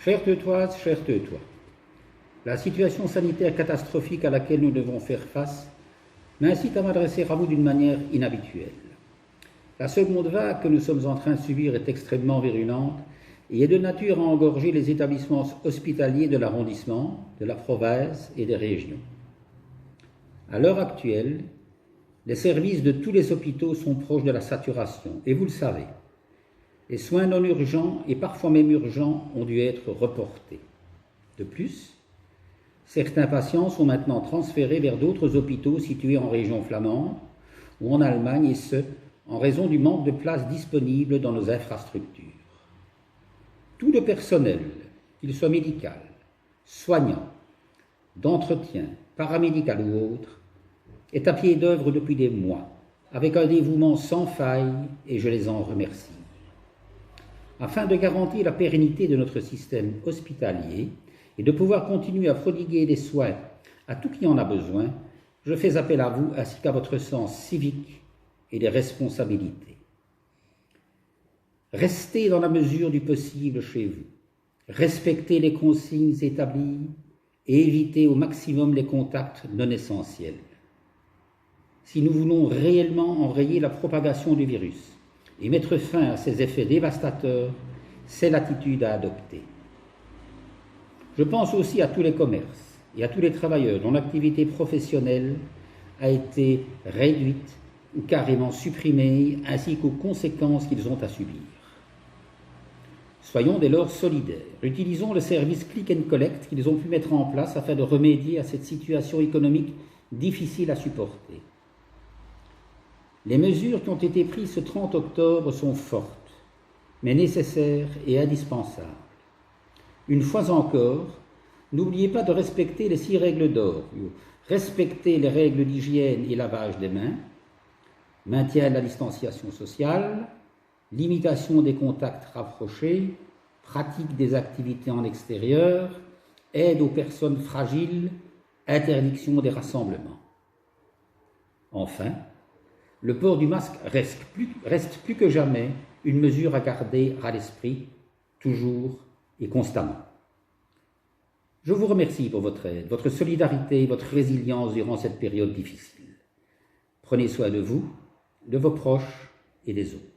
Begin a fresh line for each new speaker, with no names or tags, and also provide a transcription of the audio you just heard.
Chère Teutoise, cher Teutois, la situation sanitaire catastrophique à laquelle nous devons faire face m'incite à m'adresser à vous d'une manière inhabituelle. La seconde vague que nous sommes en train de subir est extrêmement virulente et est de nature à engorger les établissements hospitaliers de l'arrondissement, de la province et des régions. À l'heure actuelle, les services de tous les hôpitaux sont proches de la saturation, et vous le savez. Les soins non urgents et parfois même urgents ont dû être reportés. De plus, certains patients sont maintenant transférés vers d'autres hôpitaux situés en région flamande ou en Allemagne, et ce, en raison du manque de places disponibles dans nos infrastructures. Tout le personnel, qu'il soit médical, soignant, d'entretien, paramédical ou autre, est à pied d'œuvre depuis des mois, avec un dévouement sans faille, et je les en remercie. Afin de garantir la pérennité de notre système hospitalier et de pouvoir continuer à prodiguer des soins à tout qui en a besoin, je fais appel à vous ainsi qu'à votre sens civique et des responsabilités. Restez dans la mesure du possible chez vous, respectez les consignes établies et évitez au maximum les contacts non essentiels. Si nous voulons réellement enrayer la propagation du virus et mettre fin à ses effets dévastateurs, c'est l'attitude à adopter. Je pense aussi à tous les commerces et à tous les travailleurs dont l'activité professionnelle a été réduite ou carrément supprimée, ainsi qu'aux conséquences qu'ils ont à subir. Soyons dès lors solidaires. Utilisons le service Click and Collect qu'ils ont pu mettre en place afin de remédier à cette situation économique difficile à supporter. Les mesures qui ont été prises ce 30 octobre sont fortes, mais nécessaires et indispensables. Une fois encore, n'oubliez pas de respecter les 6 règles d'or. Respectez les règles d'hygiène et lavage des mains, maintien de la distanciation sociale, limitation des contacts rapprochés, pratique des activités en extérieur, aide aux personnes fragiles, interdiction des rassemblements. Enfin, le port du masque reste plus que jamais une mesure à garder à l'esprit, toujours et constamment. Je vous remercie pour votre aide, votre solidarité et votre résilience durant cette période difficile. Prenez soin de vous, de vos proches et des autres.